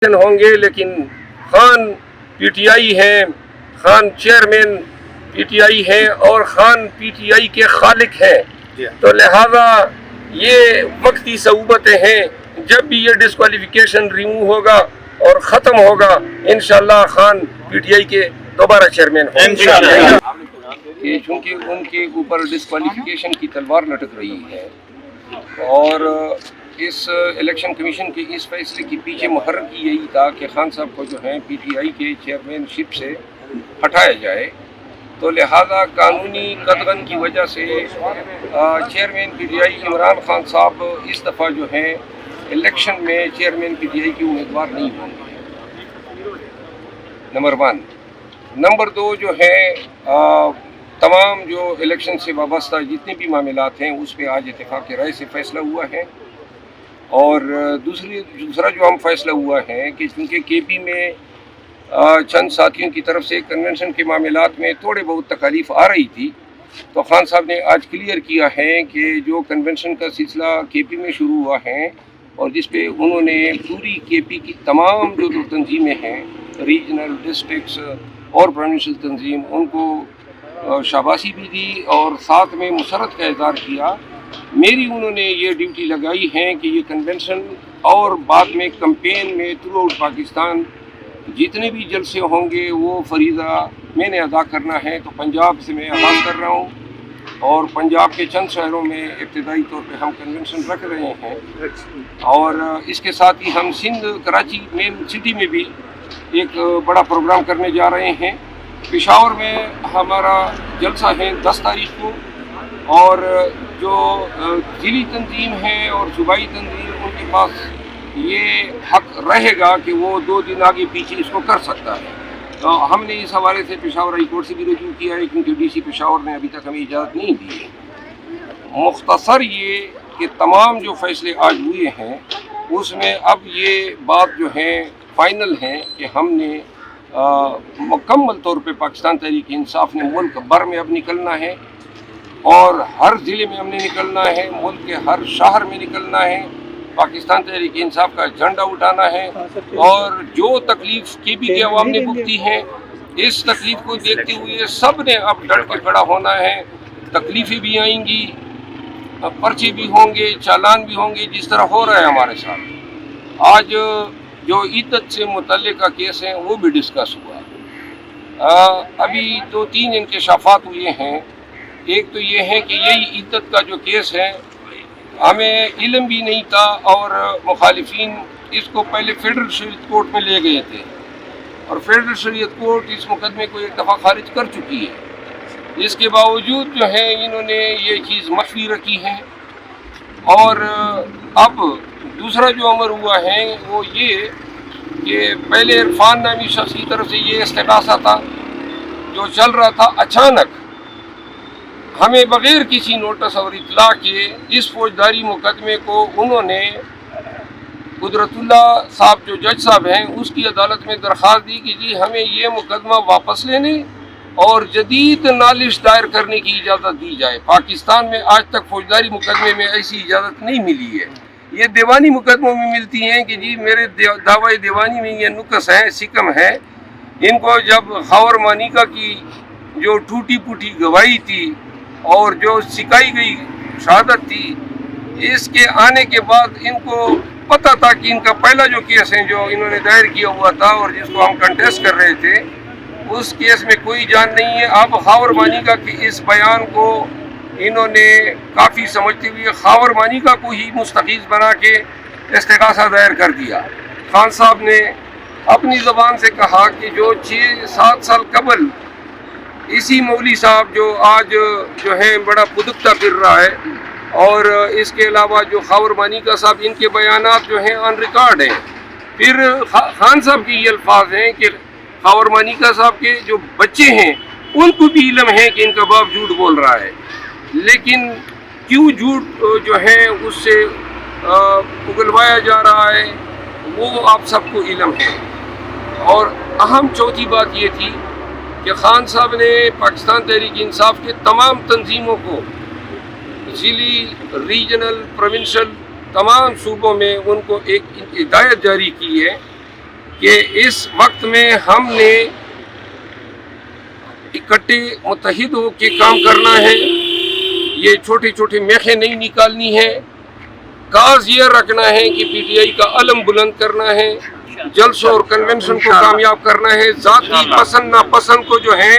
ہوں گے، لیکن خان پی ٹی آئی ہیں، Khan chairman P T I ہیں اور خان پی ٹی آئی کے خالق ہیں، تو لہذا یہ وقتی صعوبتیں ہیں۔ جب بھی یہ ڈسکوالیفیکیشن ریموو ہوگا اور ختم ہوگا، انشاءاللہ خان پی ٹی آئی کے دوبارہ چیئرمین ہوں گے، چونکہ ان کے اوپر ڈسکوالیفیکیشن کی تلوار لٹک رہی ہے اور اس الیکشن کمیشن کے اس فیصلے کے پیچھے محرک یہی تھا کہ خان صاحب کو جو ہیں پی ٹی آئی کے چیئرمین شپ سے ہٹایا جائے، تو لہذا قانونی قدغن کی وجہ سے chairman P T I Imran Khan صاحب اس دفعہ جو ہیں الیکشن میں چیئرمین پی ٹی آئی کے امیدوار نہیں ہوں گے، نمبر 1۔ نمبر 2 جو ہے تمام جو الیکشن سے وابستہ جتنے بھی معاملات ہیں اس پہ آج اتفاق رائے سے فیصلہ ہوا ہے، اور دوسرا جو ہم فیصلہ ہوا ہے کہ چونکہ کے پی میں چند ساتھیوں کی طرف سے کنونشن کے معاملات میں تھوڑے بہت تکالیف آ رہی تھی، تو خان صاحب نے آج کلیئر کیا ہے کہ جو کنونشن کا سلسلہ کے پی میں شروع ہوا ہے اور جس پہ انہوں نے پوری کے پی کی تمام جو تنظیمیں ہیں، ریجنل، ڈسٹرکٹس اور پروونشل تنظیم، ان کو شاباشی بھی دی اور ساتھ میں مسرت کا اظہار کیا۔ میری انہوں نے یہ ڈیوٹی لگائی ہے کہ یہ کنونشن اور بعد میں کمپین میں تھرو آؤٹ پاکستان جتنے بھی جلسے ہوں گے وہ فریضہ میں نے ادا کرنا ہے، تو پنجاب سے میں آغاز کر رہا ہوں اور پنجاب کے چند شہروں میں ابتدائی طور پہ ہم کنونشن رکھ رہے ہیں، اور اس کے ساتھ ہی ہم سندھ کراچی مین سٹی میں بھی ایک بڑا پروگرام کرنے جا رہے ہیں۔ پشاور میں ہمارا جلسہ ہے 10 تاریخ کو، اور جو ضلعی تنظیم ہے اور صوبائی تنظیم ان کے پاس یہ حق رہے گا کہ وہ 2 دن آگے پیچھے اس کو کر سکتا ہے، تو ہم نے اس حوالے سے پشاور ہائی کورٹ سے بھی رجوع کیا ہے، کیونکہ ڈی سی پشاور نے ابھی تک ہمیں اجازت نہیں دی ہے۔ مختصر یہ کہ تمام جو فیصلے آج ہوئے ہیں اس میں اب یہ بات جو ہے فائنل ہے کہ ہم نے مکمل طور پہ پاکستان تحریک انصاف نے ملک بھر میں اب نکلنا ہے، اور ہر ضلع میں ہم نے نکلنا ہے، ملک کے ہر شہر میں نکلنا ہے، پاکستان تحریک انصاف کا جھنڈا اٹھانا ہے، اور جو تکلیف کے پی کے عوام نے بھگتی ہے اس تکلیف کو دیکھتے ہوئے سب نے اب ڈٹ کے کھڑا ہونا ہے۔ تکلیفیں بھی آئیں گی، پرچے بھی ہوں گے، چالان بھی ہوں گے، جس طرح ہو رہا ہے ہمارے ساتھ۔ آج جو عدت سے متعلقہ کیس ہیں وہ بھی ڈسکس ہوا، ابھی 2-3 انکشافات ہوئے ہیں۔ ایک تو یہ ہے کہ یہی عدت کا جو کیس ہے ہمیں علم بھی نہیں تھا، اور مخالفین اس کو پہلے فیڈرل شریعت کورٹ میں لے گئے تھے، اور فیڈرل شریعت کورٹ اس مقدمے کو ایک دفعہ خارج کر چکی ہے۔ اس کے باوجود جو ہے انہوں نے یہ چیز مخفی رکھی ہے، اور اب دوسرا جو امر ہوا ہے وہ یہ کہ پہلے عرفان نامی شخص کی طرف سے یہ استغاثہ تھا جو چل رہا تھا، اچانک ہمیں بغیر کسی نوٹس اور اطلاع کے اس فوجداری مقدمے کو انہوں نے قدرت اللہ صاحب جو جج صاحب ہیں اس کی عدالت میں درخواست دی کہ جی ہمیں یہ مقدمہ واپس لینے اور جدید نالش دائر کرنے کی اجازت دی جائے۔ پاکستان میں آج تک فوجداری مقدمے میں ایسی اجازت نہیں ملی ہے، یہ دیوانی مقدموں میں ملتی ہیں کہ جی میرے دعوی دیوانی میں یہ نقص ہے، سکم ہے۔ ان کو جب خاور مانیکا کی جو ٹوٹی پوٹی گواہی تھی اور جو سکھائی گئی شہادت تھی، اس کے آنے کے بعد ان کو پتہ تھا کہ ان کا پہلا جو کیس ہے جو انہوں نے دائر کیا ہوا تھا اور جس کو ہم کنٹیسٹ کر رہے تھے، اس کیس میں کوئی جان نہیں ہے۔ اب خاور مانیکا کے اس بیان کو انہوں نے کافی سمجھتے ہوئے خاور مانیکا کو ہی مستفیض بنا کے استغاثہ دائر کر دیا۔ خان صاحب نے اپنی زبان سے کہا کہ جو 6-7 سال قبل اسی مولوی صاحب جو آج جو ہے بڑا پدکتا پھر رہا ہے، اور اس کے علاوہ جو خاور مانیکا صاحب ان کے بیانات جو ہیں آن ریکارڈ ہیں۔ پھر خان صاحب کے یہ الفاظ ہیں کہ خاور مانیکا صاحب کے جو بچے ہیں ان کو بھی علم ہے کہ ان کا باپ جھوٹ بول رہا ہے، لیکن کیوں جھوٹ جو ہے اس سے اگلوایا جا رہا ہے وہ آپ سب کو علم ہے۔ اور اہم چوتھی بات یہ تھی کہ خان صاحب نے پاکستان تحریک انصاف کے تمام تنظیموں کو ضلعی، ریجنل، پروونشل تمام صوبوں میں ان کو ایک ہدایت جاری کی ہے کہ اس وقت میں ہم نے اکٹھے متحد ہو کے کام کرنا ہے. یہ چھوٹے چھوٹے میخیں نہیں نکالنی ہے. کاز یہ رکھنا ہے کہ پی ٹی آئی کا علم بلند کرنا ہے, جلسوں اور کنونشن کو کامیاب کرنا ہے. ذاتی پسند ناپسند کو جو ہے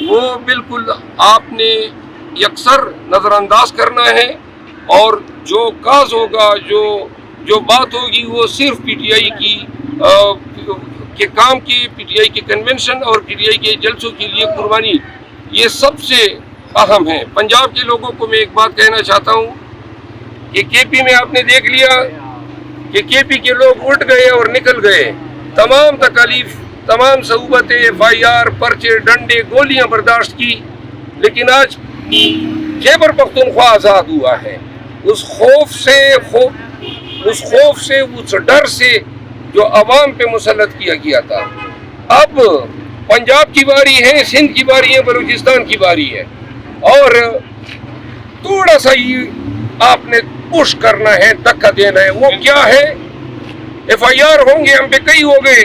وہ بالکل آپ نے یکسر نظر انداز کرنا ہے, اور جو کاز ہوگا, جو بات ہوگی وہ صرف پی ٹی آئی کے کام کی, پی ٹی آئی کے کنونشن اور پی ٹی آئی کے جلسوں کے لیے قربانی, یہ سب سے اہم ہے. پنجاب کے لوگوں کو میں ایک بات کہنا چاہتا ہوں کہ کے پی میں آپ نے دیکھ لیا کہ کے پی کے لوگ اٹھ گئے اور نکل گئے. تمام تکالیف, تمام صعوبتیں, ایف آئی آر, پرچے, ڈنڈے, گولیاں برداشت کی, لیکن آج خیبر پختونخوا آزاد ہوا ہے. اس خوف سے, اس ڈر سے جو عوام پہ مسلط کیا گیا تھا. اب پنجاب کی باری ہے, سندھ کی باری ہے, بلوچستان کی باری ہے, اور تھوڑا سا آپ نے پش کرنا ہے, دھکا دینا ہے. وہ کیا ہے؟ ایف آئی آر ہوں گے, ہم پہ کئی ہو گئے,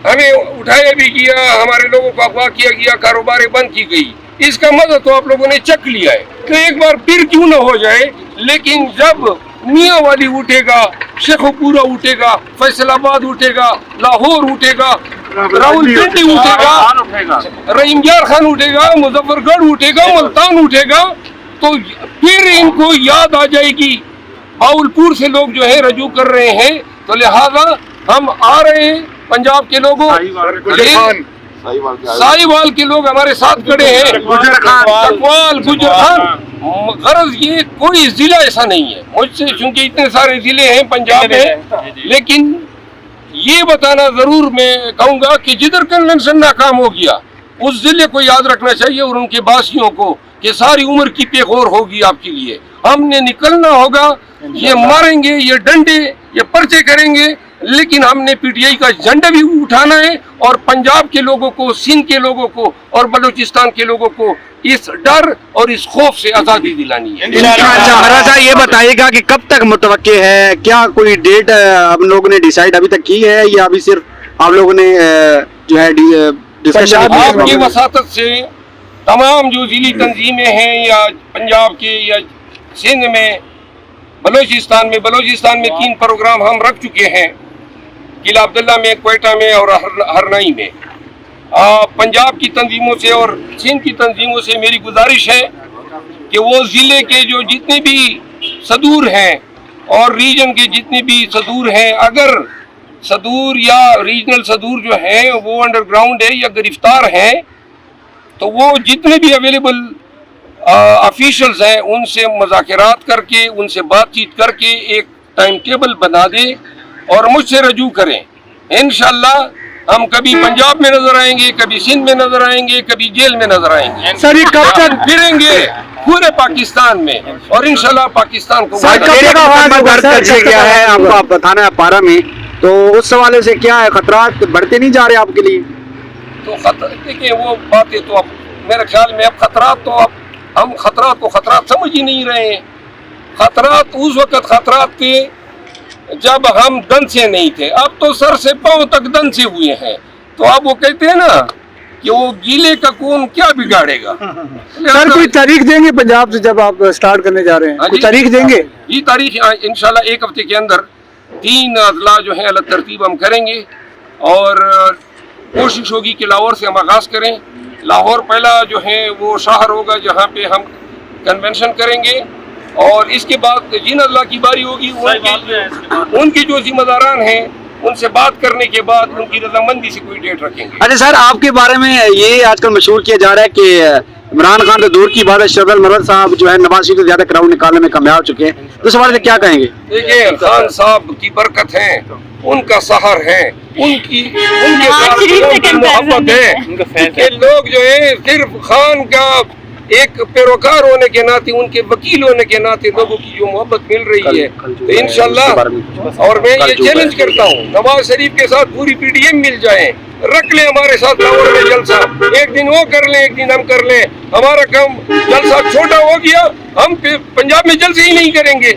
ہمیں اٹھایا بھی گیا, ہمارے لوگوں کو اغوا کیا گیا, کاروباریں بند کی گئی. اس کا مزہ تو آپ لوگوں نے چکھ لیا ہے, تو ایک بار پھر کیوں نہ ہو جائے. لیکن جب میاں والی اٹھے گا, شیخوپورہ اٹھے گا, فیصل آباد اٹھے گا, لاہور اٹھے گا, راولپنڈی اٹھے گا, رحیم یار خان اٹھے گا, مظفر گڑھ اٹھے گا, ملتان اٹھے گا, تو پھر ان کو یاد آ جائے گی. باولپور سے لوگ جو ہے رجوع کر رہے ہیں, تو لہذا ہم آ رہے ہیں. پنجاب کے لوگوں, ساہیوال کے لوگ ہمارے ساتھ کھڑے ہیں, چکوال, گجر خان. غرض یہ کوئی ضلع ایسا نہیں ہے مجھ سے, چونکہ اتنے سارے ضلع ہیں پنجاب میں, لیکن یہ بتانا ضرور میں کہوں گا کہ جدھر کنونشن ناکام ہو گیا اس ضلع کو یاد رکھنا چاہیے, اور ان کے باسیوں کو, کہ ساری عمر کی پیغور ہوگی آپ کے لیے. ہم نے نکلنا ہوگا, یہ ماریں گے, یہ ڈنڈے, یہ پرچے کریں گے, لیکن ہم نے پی ٹی آئی کا جھنڈا بھی اٹھانا ہے, اور پنجاب کے لوگوں کو, سندھ کے لوگوں کو اور بلوچستان کے لوگوں کو اس ڈر اور اس خوف سے آزادی دلانی ہے. مہاراج صاحب یہ بتائیے گا کہ کب تک متوقع ہے, کیا کوئی ڈیٹ ہم لوگوں نے ڈیسائیڈ ابھی تک کی ہے, یا ابھی صرف آپ لوگوں نے جو ہے ڈسکشن؟ آپ کی وساطت سے تمام جو ضلعی تنظیمیں ہیں, یا پنجاب کے یا سندھ میں, بلوچستان میں 3 پروگرام ہم رکھ چکے ہیں, قلعہ عبداللہ میں, کوئٹہ میں اور ہرنائی میں. پنجاب کی تنظیموں سے اور سندھ کی تنظیموں سے میری گزارش ہے کہ وہ ضلع کے جو جتنے بھی صدور ہیں اور ریجن کے جتنے بھی صدور ہیں, اگر صدور یا ریجنل صدور جو ہیں وہ انڈر گراؤنڈ ہے یا گرفتار ہیں, تو وہ جتنے بھی اویلیبل آفیشلز ہیں ان سے مذاکرات کر کے, ان سے بات چیت کر کے ایک ٹائم ٹیبل بنا دیں اور مجھ سے رجوع کریں. انشاءاللہ ہم کبھی پنجاب میں نظر آئیں گے, کبھی سندھ میں نظر آئیں گے, کبھی جیل میں نظر آئیں گے. سر یہ کب تک پھریں گے پورے پاکستان میں, اور انشاءاللہ پاکستان کو کیا ہے آپ کو بتانا ہے پارا میں, تو اس حوالے سے کیا ہے, خطرات بڑھتے نہیں جا رہے آپ کے لیے؟ تو دیکھیں وہ باتیں تو اب میرے خیال میں اب خطرات تو اب ہم خطرات کو خطرات سمجھ ہی نہیں رہے ہیں. خطرات اس وقت خطرات تھے جب ہم دن سے نہیں تھے, اب تو سر سے پاؤں تک دن سے ہوئے ہیں. تو اب وہ کہتے ہیں نا کہ وہ گیلے کا کون کیا بگاڑے گا. سر کوئی تاریخ دیں گے پنجاب سے جب آپ سٹارٹ کرنے جا رہے ہیں, کوئی تاریخ دیں گے؟ یہ تاریخ انشاءاللہ 1 ہفتے کے اندر 3 اضلاع جو ہیں الگ ترتیب ہم کریں گے, اور کوشش ہوگی کہ لاہور سے ہم آغاز کریں. لاہور پہلا جو ہے وہ شہر ہوگا جہاں پہ ہم کنونشن کریں گے, اور اس کے بعد جن اضلاع کی باری ہوگی ان کی جو ذمہ داران ہیں ان سے بات کرنے کے بعد ان کی رضامندی سے کوئی ڈیٹ رکھیں گے. اچھا سر, آپ کے بارے میں یہ آج کل مشہور کیا جا رہا ہے کہ عمران خان تو دور کی بات ہے, شرف المرد صاحب جو ہے نواز شریف سے زیادہ کراؤڈ نکالنے میں کامیاب چکے ہیں, تو اس حوالے سے کیا کہیں گے؟ دیکھیے خان صاحب کی برکت ہے, ان کا سحر ہے, ان کے ساتھ محبت ہے کہ لوگ جو ہے صرف خان کا ایک پیروکار ہونے کے ناطے, ان کے وکیل ہونے کے ناطے لوگوں کی جو محبت مل رہی ہے, تو انشاءاللہ, اور میں یہ چیلنج کرتا ہوں نواز شریف کے ساتھ پوری پی ڈی ایم مل جائیں, رکھ لیں ہمارے ساتھ لاہور میں جلسہ, ایک دن وہ کر لیں, ایک دن ہم کر لیں. ہمارا کام جلسہ چھوٹا ہو گیا, ہم پنجاب میں جلسے ہی نہیں کریں گے,